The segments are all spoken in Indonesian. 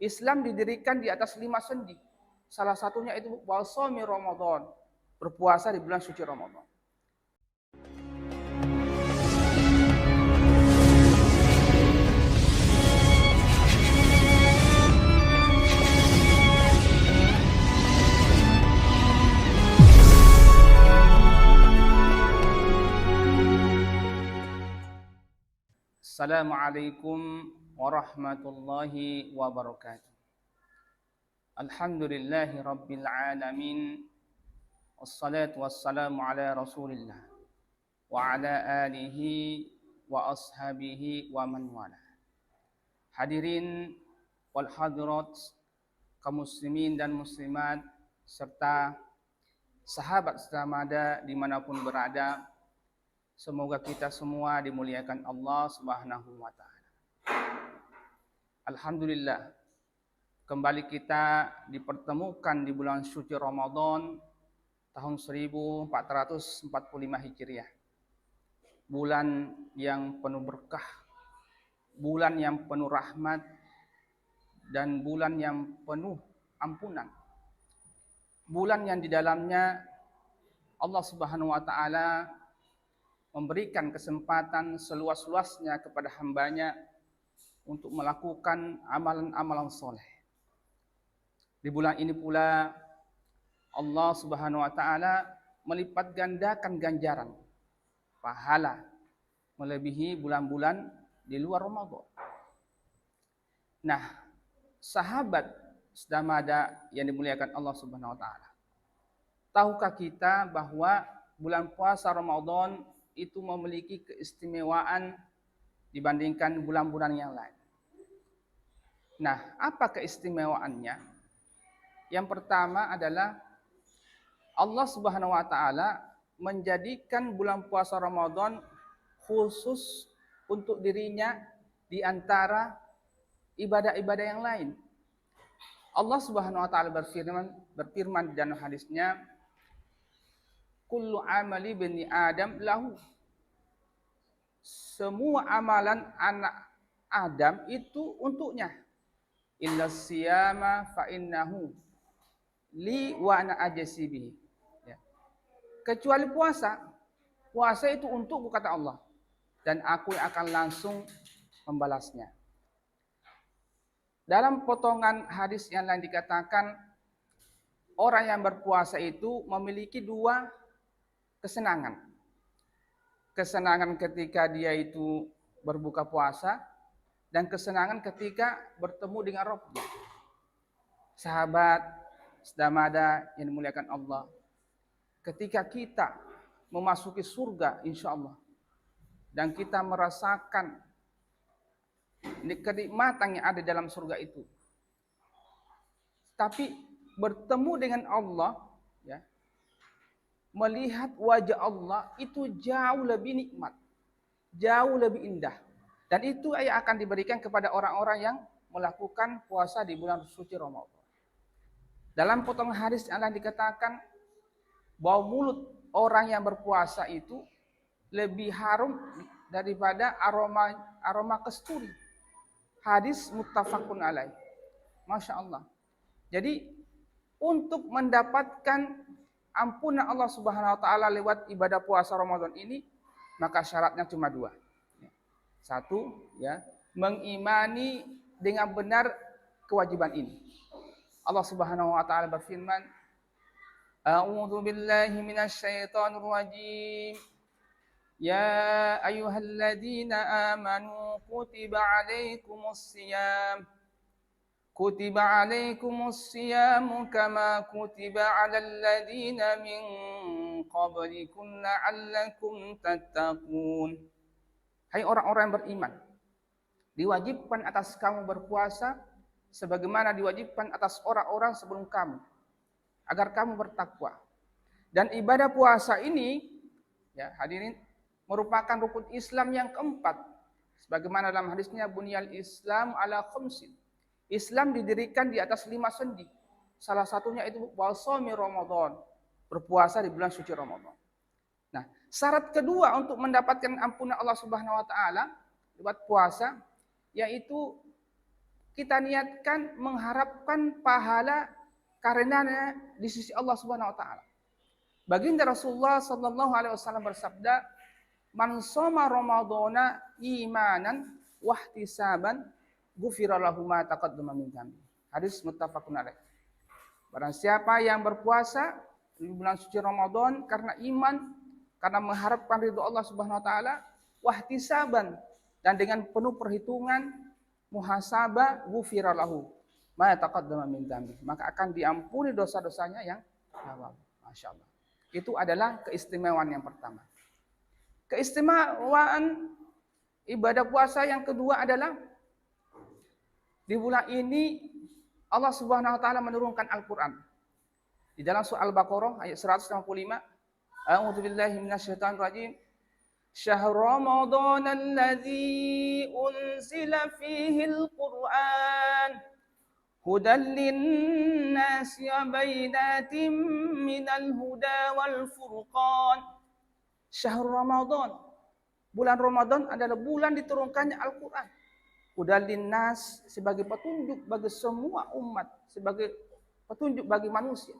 Islam didirikan di atas 5 sendi. Salah satunya itu wasami Ramadan, berpuasa di bulan suci Ramadan. Assalamualaikum warahmatullahi wabarakatuh. Alhamdulillahi rabbil alamin. Wassalatu wassalamu ala Rasulillah wa ala alihi wa ashabihi wa man wala. Hadirin wal hadirat, kaum muslimin dan muslimat serta sahabat selamada dimanapun berada, semoga kita semua dimuliakan Allah Subhanahu wa taala. Alhamdulillah, kembali kita dipertemukan di bulan suci Ramadan tahun 1445 Hijriah. Bulan yang penuh berkah, bulan yang penuh rahmat, dan bulan yang penuh ampunan. Bulan yang di dalamnya Allah Subhanahu wa taala memberikan kesempatan seluas-luasnya kepada hambanya untuk melakukan amalan-amalan soleh. Di bulan ini pula Allah Subhanahu wa taala melipat gandakan ganjaran pahala melebihi bulan-bulan di luar Ramadan. Nah, sahabat sedamada yang dimuliakan Allah Subhanahu wa taala, tahukah kita bahwa bulan puasa Ramadan itu memiliki keistimewaan dibandingkan bulan-bulan yang lain? Nah, apa keistimewaannya? Yang pertama adalah Allah Subhanahu wa taala menjadikan bulan puasa Ramadan khusus untuk dirinya di antara ibadah-ibadah yang lain. Allah Subhanahu wa taala berfirman di dalam hadisnya, kullu amali bani Adam lahu. Semua amalan anak Adam itu untuknya. Illa siyama fa innahu li wa ana ajzi bihi. Ya. Kecuali puasa. Puasa itu untukku kata Allah, dan aku yang akan langsung membalasnya. Dalam potongan hadis yang lain dikatakan, orang yang berpuasa itu memiliki dua kesenangan. Kesenangan ketika dia itu berbuka puasa, dan kesenangan ketika bertemu dengan Rabbnya. Sahabat sedamada yang dimuliakan Allah, ketika kita memasuki surga insya Allah, dan kita merasakan kenikmatan yang ada dalam surga itu, tapi bertemu dengan Allah, ya, melihat wajah Allah itu jauh lebih nikmat, jauh lebih indah. Dan itu yang akan diberikan kepada orang-orang yang melakukan puasa di bulan suci Ramadan. Dalam potongan hadis yang lain dikatakan bahwa mulut orang yang berpuasa itu lebih harum daripada aroma kasturi. Hadis muttafaqun alaih. Masya Allah. Jadi untuk mendapatkan ampunan Allah Subhanahu wa taala lewat ibadah puasa Ramadan ini, maka syaratnya cuma dua. Satu, ya, mengimani dengan benar kewajiban ini. Allah Subhanahu wa taala berfirman, A'udzu billahi minasyaitonir rajim. Ya ayyuhalladzina amanu kutiba alaikumus siyam kama kutiba 'alal ladzina min qablikum la'allakum tattaqun. Hai orang-orang yang beriman, diwajibkan atas kamu berpuasa sebagaimana diwajibkan atas orang-orang sebelum kamu, agar kamu bertakwa. Dan ibadah puasa ini, ya hadirin, merupakan rukun Islam yang keempat. Sebagaimana dalam hadisnya, bunyal Islam ala khamsin. Islam didirikan di atas 5 sendi. Salah satunya itu wasami Ramadan, berpuasa di bulan suci Ramadan. Nah, syarat kedua untuk mendapatkan ampunan Allah Subhanahu wa taala lewat puasa, yaitu kita niatkan mengharapkan pahala karenanya di sisi Allah Subhanahu wa taala. Baginda Rasulullah sallallahu alaihi wasallam bersabda, "Man shoma ramadhana imanan wa ihtisaban, ghufira lahu ma taqaddama min dhanbi." Hadis muttafaqun alaih. Barang siapa yang berpuasa di bulan suci Ramadan karena iman, karena mengharapkan ridho Allah Subhanahu wa taala, wa ihtisaban, dan dengan penuh perhitungan, muhasabah, ghufira lahu ma taqaddama min dhanbi, maka akan diampuni dosa-dosanya yang lalu. Masyaallah. Itu adalah keistimewaan yang pertama. Keistimewaan ibadah puasa yang kedua adalah di bulan ini Allah Subhanahu wa taala menurunkan Al-Qur'an. Di dalam surah Al-Baqarah ayat 165, A'udzu billahi minasyaitonir rajim. Syahrul Ramadan alladzi unzila fihi al-Qur'an hudan lin-nasi wa bayyinatin minal huda wal furqan. Syahrul Ramadan. Bulan Ramadan adalah bulan diturunkannya Al-Qur'an. Hudan lin-nas, sebagai petunjuk bagi semua umat, sebagai petunjuk bagi manusia.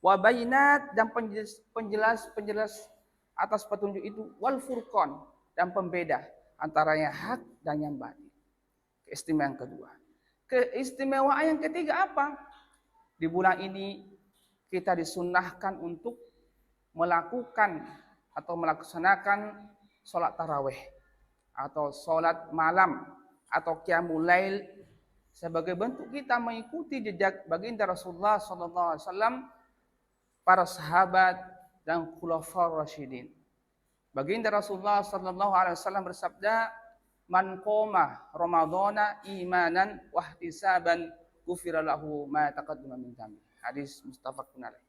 Wa bayyinat, dan penjelas atas petunjuk itu, wal furqan, dan pembeda antara yang hak dan yang batil. Keistimewaan yang kedua. Keistimewaan yang ketiga apa? Di bulan ini kita disunnahkan untuk melakukan atau melaksanakan sholat tarawih atau sholat malam atau qiyamul lail sebagai bentuk kita mengikuti jejak baginda Rasulullah SAW, para sahabat dan khulafaur rasyidin. Baginda Rasulullah SAW bersabda, "Man qoma Ramadhana imanan wa ihtisaban, ghufira lahu ma taqaddama min dhanbi." Hadis muttafaqun alaih.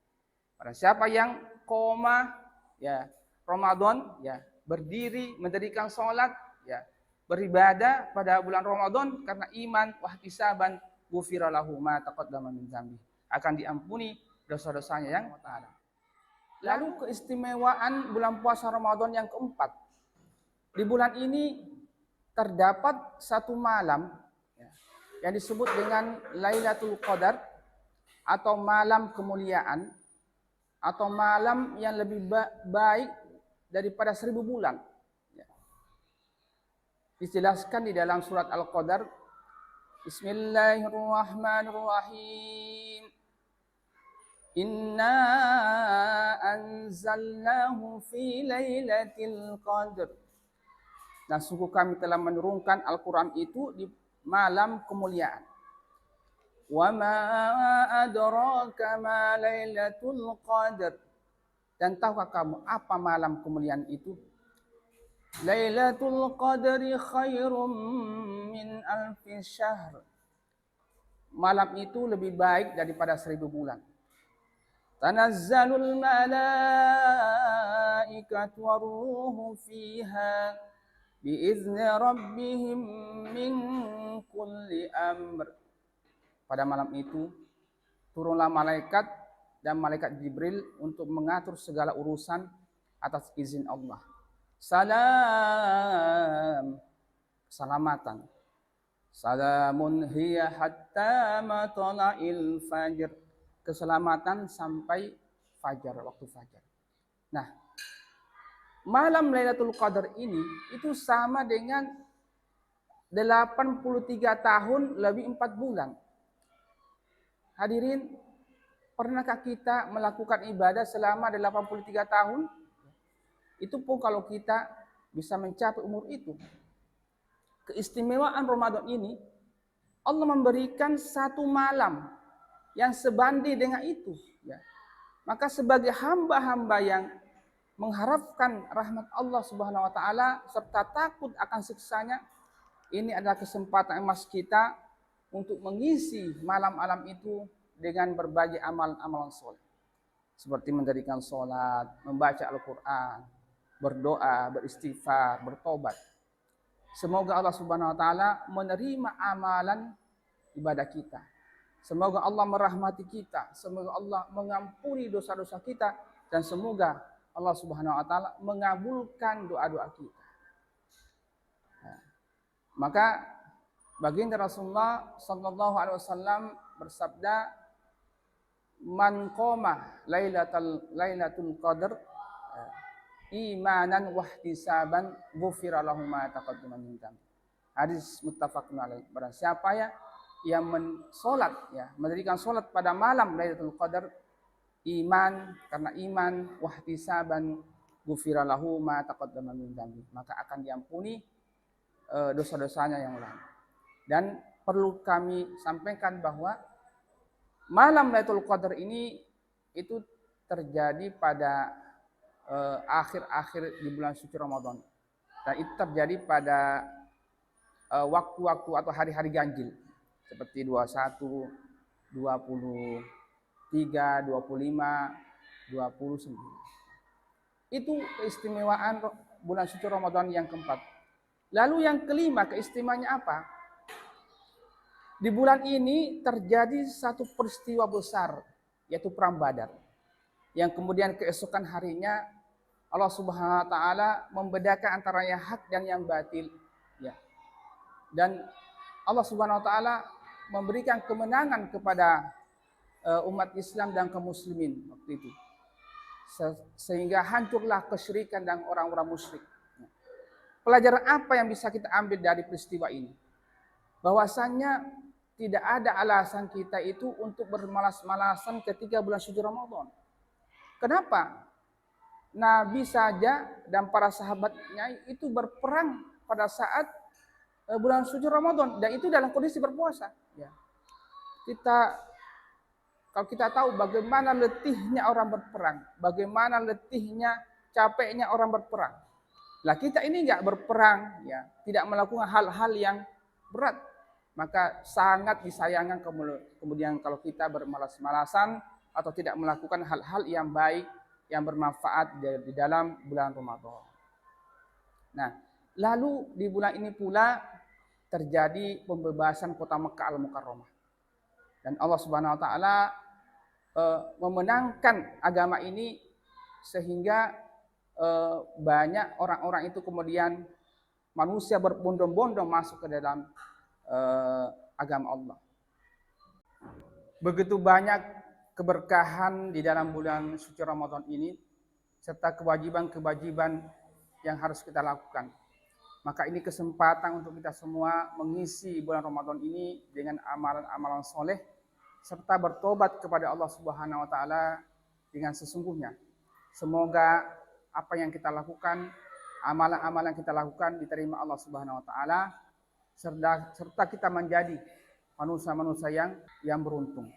Barang siapa yang qoma, ya, Ramadan, ya, berdiri mendirikan salat, ya, beribadah pada bulan Ramadan karena iman, wahtisaban, ghufira lahu ma taqaddama min dhanbi, akan diampuni dosa-dosanya yang taala. Lalu keistimewaan bulan puasa Ramadan yang keempat. Di bulan ini terdapat satu malam, ya, yang disebut dengan Lailatul Qadar atau malam kemuliaan atau malam yang lebih baik daripada 1000 bulan. Dijelaskan di dalam surat Al-Qadar, Bismillahirrahmanirrahim. Inna anzalnahu fi lailatul qadr. Dan sungguh kami telah menurunkan Al-Quran itu di malam kemuliaan. Wa ma adraka ma lailatul qadr. Dan tahukah kamu apa malam kemuliaan itu? Lailatul Qadri khairum min alfi syahr. Malam itu lebih baik daripada 1000 bulan. Tanazzalul malaikatu waruhu fiha biizni rabbihim min kulli amr. Pada malam itu turunlah malaikat dan malaikat Jibril untuk mengatur segala urusan atas izin Allah. Salam, keselamatan. Salamun hiya hatta matla'il fajr. Keselamatan sampai fajar, waktu fajar. Nah, malam Lailatul Qadar ini itu sama dengan 83 tahun lebih 4 bulan. Hadirin, pernahkah kita melakukan ibadah selama 83 tahun? Itu pun kalau kita bisa mencapai umur itu. Keistimewaan Ramadan ini, Allah memberikan satu malam yang sebanding dengan itu. Ya. Maka sebagai hamba-hamba yang mengharapkan rahmat Allah Subhanahu Wa Taala serta takut akan siksanya, ini adalah kesempatan emas kita untuk mengisi malam-malam itu dengan berbagai amalan-amalan soleh. Seperti mendirikan sholat, membaca Al-Quran, berdoa, beristighfar, bertobat. Semoga Allah Subhanahu Wa Taala menerima amalan ibadah kita. Semoga Allah merahmati kita. Semoga Allah mengampuni dosa-dosa kita. Dan semoga Allah Subhanahu Wa Taala mengabulkan doa-doa kita. Nah, maka Baginda Rasulullah sallallahu alaihi wasallam bersabda, "Man qama lailatul qadar imanan wahtisaban ghufira lahu ma taqaddama min dzambi." Hadis muttafaqun alaih. Barang siapa ya yang mensolat ya, mendirikan solat pada malam Lailatul Qadar iman karena iman wahtisaban ghufira lahu ma taqaddama min dzambi, maka akan diampuni dosa-dosanya yang lalu. Dan perlu kami sampaikan bahwa malam Lailatul Qadar ini itu terjadi pada akhir-akhir di bulan suci Ramadan. Dan itu terjadi pada waktu-waktu atau hari-hari ganjil seperti 21, 23, 25, 29. Itu keistimewaan bulan suci Ramadan yang keempat. Lalu yang kelima, keistimewaannya apa? Di bulan ini terjadi satu peristiwa besar, yaitu Perang Badar. Yang kemudian keesokan harinya Allah Subhanahu wa taala membedakan antara yang hak dan yang batil, ya. Dan Allah Subhanahu wa taala memberikan kemenangan kepada umat Islam dan kaum muslimin waktu itu. Sehingga hancurlah kesyirikan dan orang-orang musyrik. Pelajaran apa yang bisa kita ambil dari peristiwa ini? Bahwasannya tidak ada alasan kita itu untuk bermalas-malasan ketika bulan suci Ramadan. Kenapa? Nabi saja dan para sahabatnya itu berperang pada saat bulan suci Ramadan, dan itu dalam kondisi berpuasa. Ya. Kalau kita tahu bagaimana letihnya orang berperang, bagaimana letihnya, capeknya orang berperang. Lah kita ini nggak berperang, ya, tidak melakukan hal-hal yang berat, maka sangat disayangkan kemudian kalau kita bermalas-malasan atau tidak melakukan hal-hal yang baik, yang bermanfaat di dalam bulan Ramadan. Nah, lalu di bulan ini pula terjadi pembebasan kota Mekah Al-Mukarramah. Dan Allah Subhanahu wa taala memenangkan agama ini sehingga banyak orang-orang itu kemudian manusia berbondong-bondong masuk ke dalam agama Allah. Begitu banyak keberkahan di dalam bulan suci Ramadan ini serta kewajiban-kewajiban yang harus kita lakukan. Maka ini kesempatan untuk kita semua mengisi bulan Ramadan ini dengan amalan-amalan soleh serta bertobat kepada Allah Subhanahu wa taala dengan sesungguhnya. Semoga apa yang kita lakukan, amalan-amalan yang kita lakukan diterima Allah Subhanahu wa taala serta kita menjadi manusia-manusia yang beruntung.